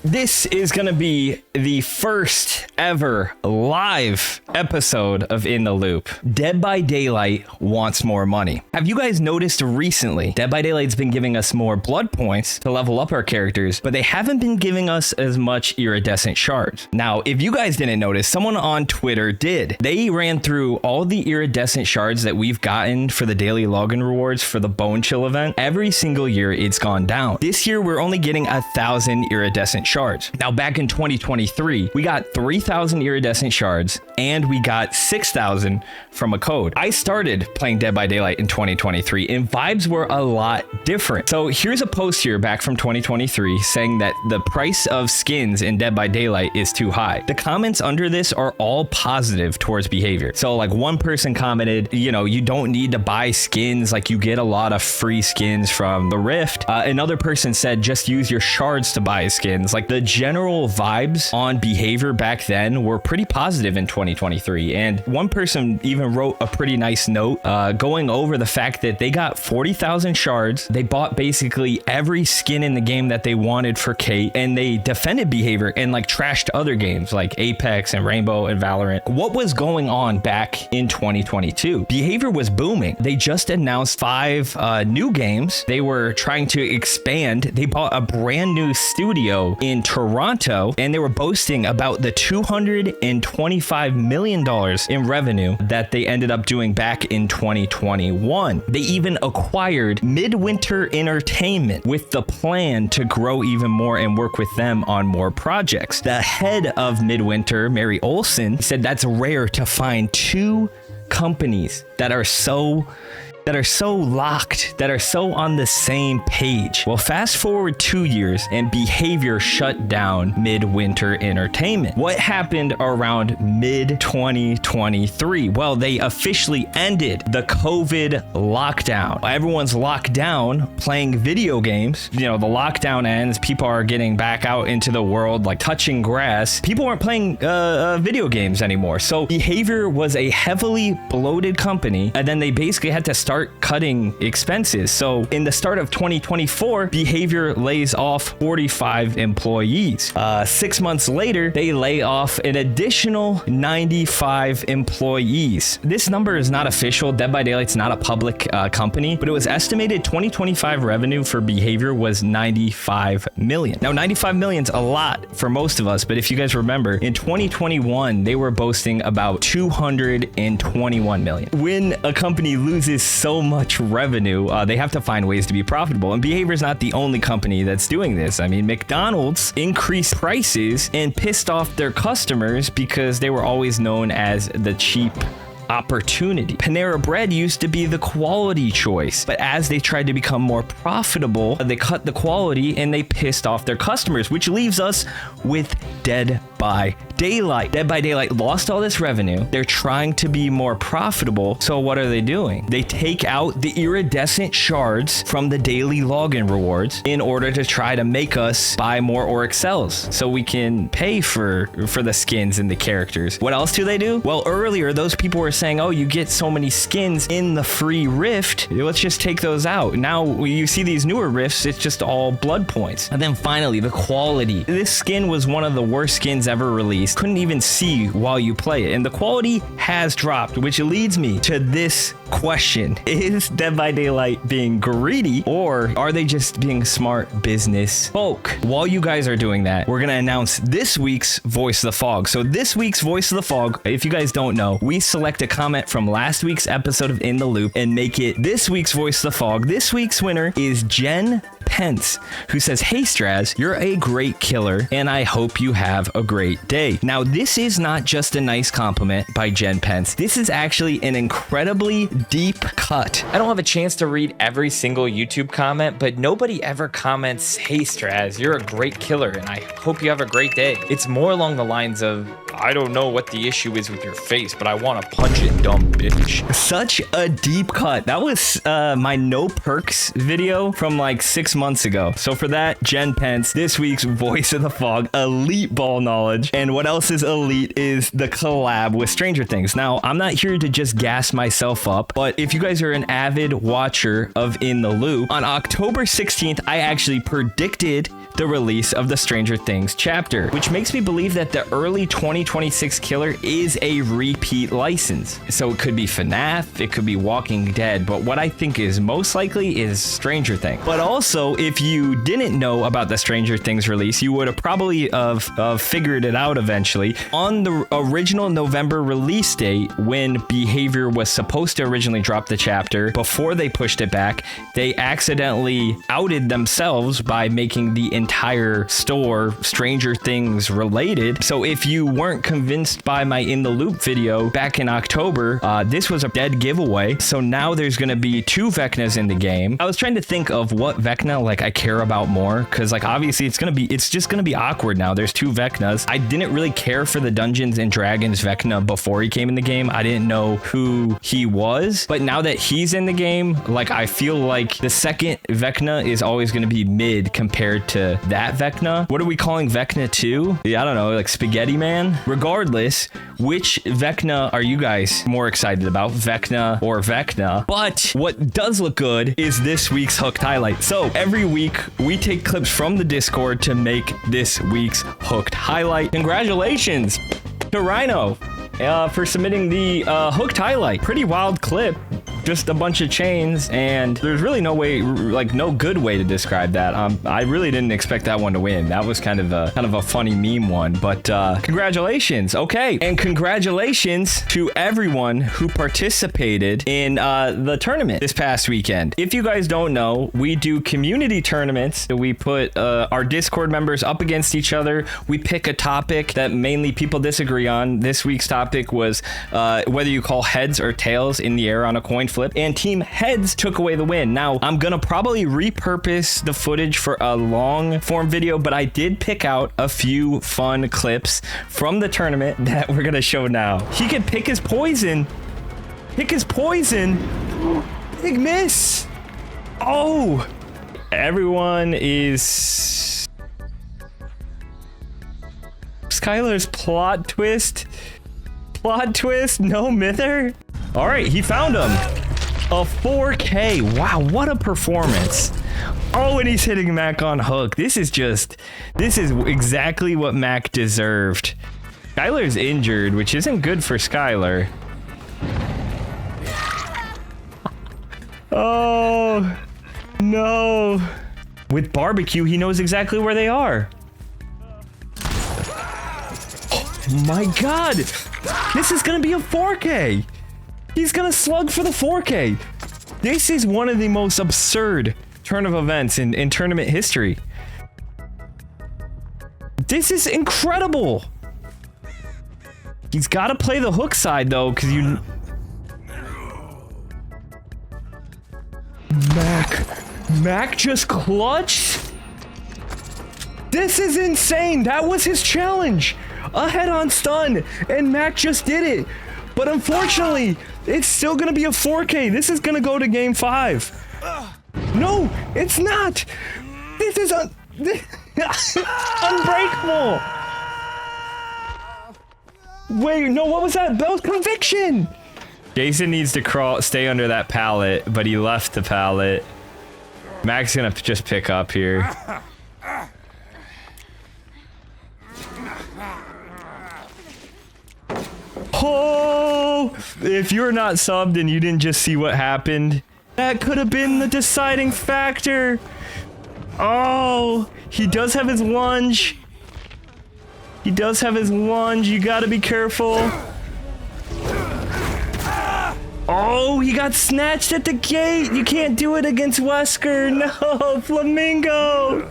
This is going to be the first ever live episode of In the Loop. Dead by Daylight wants more money. Have you guys noticed recently, Dead by Daylight's been giving us more blood points to level up our characters, but they haven't been giving us as much iridescent shards. Now, if you guys didn't notice, someone on Twitter did. They ran through all the iridescent shards that we've gotten for the daily login rewards for the Bone Chill event. Every single year it's gone down. This year we're only getting 1,000 iridescent shards. Now back in 2023, we got 3,000 iridescent shards and we got 6,000 from a code. I started playing Dead by Daylight in 2023 and vibes were a lot different. So here's a post here back from 2023 saying that the price of skins in Dead by Daylight is too high. The comments under this are all positive towards behavior. So like one person commented, you know, you don't need to buy skins, like you get a lot of free skins from the Rift. Another person said just use your shards to buy skins. Like the general vibes on behavior back then were pretty positive in 2023. And one person even wrote a pretty nice note going over the fact that they got 40,000 shards. They bought basically every skin in the game that they wanted for Kate, and they defended behavior and like trashed other games like Apex and Rainbow and Valorant. What was going on back in 2022? Behavior was booming. They just announced 5 new games. They were trying to expand. They bought a brand new studio in Toronto and they were boasting about the $225 million in revenue that they ended up doing back in 2021. They even acquired Midwinter Entertainment with the plan to grow even more and work with them on more projects. The head of Midwinter, Mary Olson, said that's rare to find 2 companies that are so locked, that are so on the same page. Well, fast forward 2 years and behavior shut down Midwinter Entertainment. What happened around mid 2023? Well, they officially ended the COVID lockdown. Everyone's locked down playing video games. You know, the lockdown ends, people are getting back out into the world, like touching grass. People aren't playing video games anymore. So behavior was a heavily bloated company, and then they basically had to start cutting expenses. So in the start of 2024, behavior lays off 45 employees. 6 months later, they lay off an additional 95 employees. This number is not official. Dead by Daylight's not a public company, but it was estimated 2025 revenue for behavior was 95 million. Now, 95 million's a lot for most of us, but if you guys remember, in 2021, they were boasting about 221 million. When a company loses so much revenue, they have to find ways to be profitable, and behavior is not the only company that's doing this. I mean, McDonald's increased prices and pissed off their customers because they were always known as the cheap opportunity. Panera Bread used to be the quality choice, but as they tried to become more profitable, they cut the quality and they pissed off their customers, which leaves us with Dead by Daylight. Dead by Daylight lost all this revenue. They're trying to be more profitable. So what are they doing? They take out the iridescent shards from the daily login rewards in order to try to make us buy more Auric Cells so we can pay for the skins and the characters. What else do they do? Well, earlier, those people were saying, oh, you get so many skins in the free rift. Let's just take those out. Now you see these newer rifts, it's just all blood points. And then finally, the quality. This skin was one of the worst skins ever released. Couldn't even see while you play it. And the quality has dropped, which leads me to this question. Is Dead by Daylight being greedy, or are they just being smart business folk? While you guys are doing that, we're going to announce this week's Voice of the Fog. So this week's Voice of the Fog, if you guys don't know, we select a comment from last week's episode of In the Loop and make it this week's Voice of the Fog. This week's winner is Jen Pence, who says, "Hey Straz, you're a great killer and I hope you have a great day." Now, this is not just a nice compliment by Jen Pence. This is actually an incredibly deep cut. I don't have a chance to read every single YouTube comment, but nobody ever comments, "Hey Straz, you're a great killer and I hope you have a great day." It's more along the lines of, "I don't know what the issue is with your face, but I want to punch it, dumb bitch." Such a deep cut. That was my no perks video from like 6 6 months ago. So for that, Jen Pence, this week's Voice of the Fog, elite ball knowledge. And what else is elite is the collab with Stranger Things. Now, I'm not here to just gas myself up, but if you guys are an avid watcher of In the Loop, on October 16th, I actually predicted the release of the Stranger Things chapter, which makes me believe that the early 2026 killer is a repeat license. So it could be FNAF, it could be Walking Dead, but what I think is most likely is Stranger Things. But also, if you didn't know about the Stranger Things release, you would have probably figured it out eventually. On the original November release date, when BHVR was supposed to originally drop the chapter, before they pushed it back, they accidentally outed themselves by making the entire store Stranger Things related. So if you weren't convinced by my In the Loop video back in October, this was a dead giveaway. So now there's going to be 2 Vecnas in the game. I was trying to think of what Vecna like I care about more, because like obviously it's just gonna be awkward now. There's 2 Vecnas. I didn't really care for the Dungeons and Dragons Vecna before he came in the game. I didn't know who he was, but now that he's in the game, like I feel like the second Vecna is always gonna be mid compared to that Vecna. What are we calling Vecna 2? Yeah, I don't know, like Spaghetti Man? Regardless, which Vecna are you guys more excited about, Vecna or Vecna? But what does look good is this week's Hooked highlight. So every week we take clips from the Discord to make this week's Hooked highlight. Congratulations to Rhino for submitting the Hooked highlight. Pretty wild clip. Just a bunch of chains, and there's really no way, like no good way to describe that. I really didn't expect that one to win. That was kind of a funny meme one, but congratulations. Okay, and congratulations to everyone who participated in the tournament this past weekend. If you guys don't know, we do community tournaments. We put our Discord members up against each other. We pick a topic that mainly people disagree on. This week's topic was whether you call heads or tails in the air on a coin flip, and team heads took away the win. Now I'm gonna probably repurpose the footage for a long form video, but I did pick out a few fun clips from the tournament that we're gonna show now. He can pick his poison. Pick his poison. Big miss. Oh, everyone is Skylar's plot twist. Plot twist, no mither. All right, he found him. A 4K. Wow, what a performance. Oh, and he's hitting Mac on hook. This is exactly what Mac deserved. Skylar's injured, which isn't good for Skylar. Oh, no. With barbecue, he knows exactly where they are. Oh my God. This is gonna be a 4K. He's gonna slug for the 4K. This is one of the most absurd turn of events in tournament history. This is incredible. He's gotta play the hook side though, because you... Mac just clutched? This is insane. That was his challenge. A head-on stun, and Mac just did it. But unfortunately, it's still gonna be a 4K. This is gonna go to game 5. No, it's not. This is unbreakable. Wait, no, what was that? That was conviction. Jason needs to stay under that pallet, but he left the pallet. Mac's gonna just pick up here. Oh, if you're not subbed and you didn't just see what happened, that could have been the deciding factor. Oh, he does have his lunge. He does have his lunge. You gotta be careful. Oh, he got snatched at the gate. You can't do it against Wesker. No, Flamingo.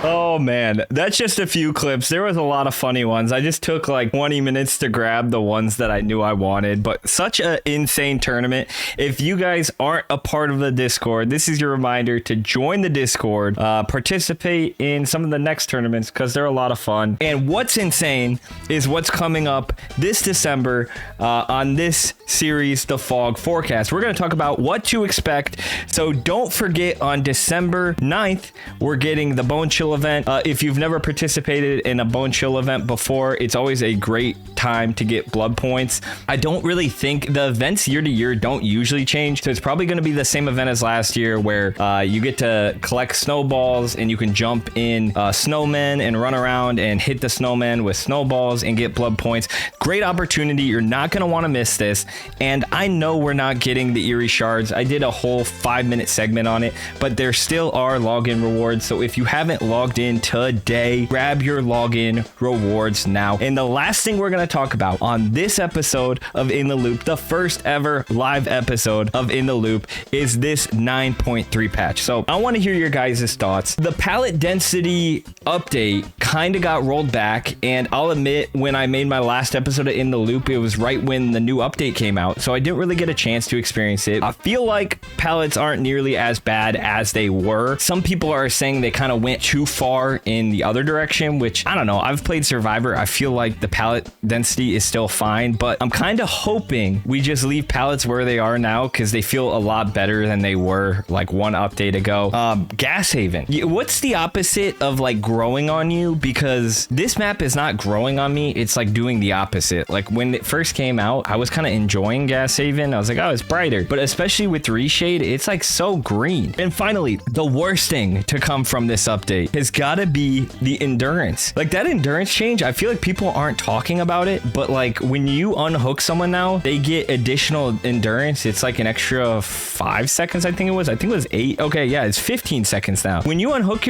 Oh man, that's just a few clips. There was a lot of funny ones. I just took like 20 minutes to grab the ones that I knew I wanted, but such an insane tournament. If you guys aren't a part of the Discord, this is your reminder to join the Discord, participate in some of the next tournaments because they're a lot of fun. And what's insane is what's coming up this December on this series, The Fog Forecast. We're going to talk about what to expect. So don't forget, on December 9th, we're getting the Bone Chill event. If you've never participated in a Bone Chill event before, it's always a great time to get blood points. I don't really think the events year to year don't usually change, so it's probably going to be the same event as last year, where you get to collect snowballs and you can jump in snowmen and run around and hit the snowmen with snowballs and get blood points. Great opportunity. You're not going to want to miss this. And I know we're not getting the Eerie Shards. I did a whole 5-minute segment on it, but there still are login rewards. So if you haven't logged in today, grab your login rewards now. And the last thing we're going to talk about on this episode of In the Loop, the first ever live episode of In the Loop, is this 9.3 patch. So I want to hear your guys' thoughts. The pallet density update kind of got rolled back, and I'll admit, when I made my last episode of In the Loop, it was right when the new update came out, so I didn't really get a chance to experience it. I feel like pallets aren't nearly as bad as they were. Some people are saying they kind of went too far in the other direction, which I don't know. I've played Survivor. I feel like the pallet density is still fine, but I'm kind of hoping we just leave pallets where they are now because they feel a lot better than they were like one update ago. Gas Haven. What's the opposite of like growing on you? Because this map is not growing on me. It's like doing the opposite. Like when it first came out, I was kind of enjoying Gas Haven. I was like, oh, it's brighter. But especially with Reshade, it's like so green. And finally, the worst thing to come from this update has got to be the endurance. Like that endurance change, I feel like people aren't talking about it, but like when you unhook someone now, they get additional endurance. It's like an extra 5 seconds, I think it was. I think it was 8. Okay, yeah, it's 15 seconds now. When you unhook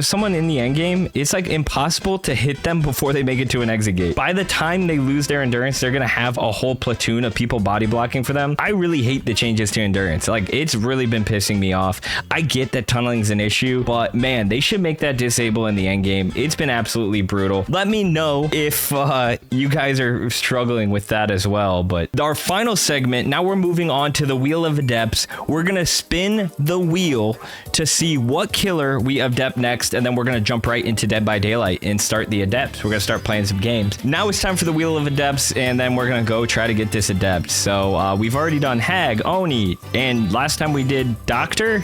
someone in the end game, it's like impossible to hit them before they make it to an exit gate. By the time they lose their endurance, they're gonna have a whole platoon of people body blocking for them. I really hate the changes to endurance. Like it's really been pissing me off. I get that tunneling's an issue, but man, they should make that disable in the end game. It's been absolutely brutal. Let me know if you guys are struggling with that as well. But our final segment, now we're moving on to the Wheel of Adepts. We're gonna spin the wheel to see what killer we adept next, and then we're gonna jump right into Dead by Daylight and start the adepts. We're gonna start playing some games. Now it's time for the Wheel of Adepts, and then we're gonna go try to get this adept. So we've already done Hag, Oni, and last time we did Doctor,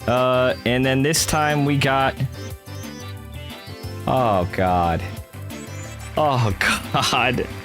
and then this time we got, oh god.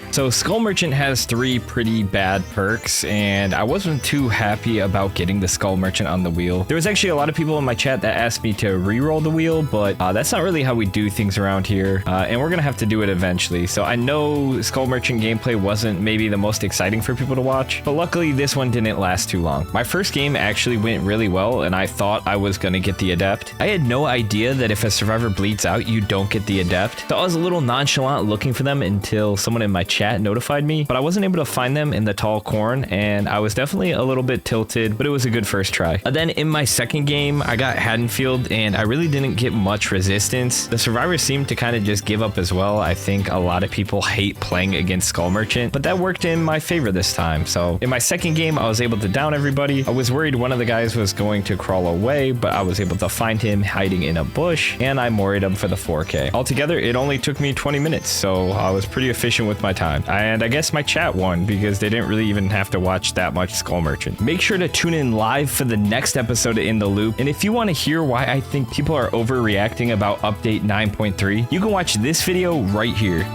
So Skull Merchant has 3 pretty bad perks, and I wasn't too happy about getting the Skull Merchant on the wheel. There was actually a lot of people in my chat that asked me to re-roll the wheel, but that's not really how we do things around here, and we're gonna have to do it eventually. So I know Skull Merchant gameplay wasn't maybe the most exciting for people to watch, but luckily this one didn't last too long. My first game actually went really well, and I thought I was gonna get the adept. I had no idea that if a survivor bleeds out, you don't get the adept. So I was a little nonchalant looking for them until someone in my chat notified me, but I wasn't able to find them in the tall corn, and I was definitely a little bit tilted, but it was a good first try. Then in my second game, I got Haddonfield, and I really didn't get much resistance. The survivors seemed to kind of just give up as well. I think a lot of people hate playing against Skull Merchant, but that worked in my favor this time. So in my second game, I was able to down everybody. I was worried one of the guys was going to crawl away, but I was able to find him hiding in a bush, and I moried him for the 4K. Altogether, it only took me 20 minutes, so I was pretty efficient with my time. And I guess my chat won because they didn't really even have to watch that much Skull Merchant. Make sure to tune in live for the next episode of In the Loop. And if you want to hear why I think people are overreacting about update 9.3, you can watch this video right here.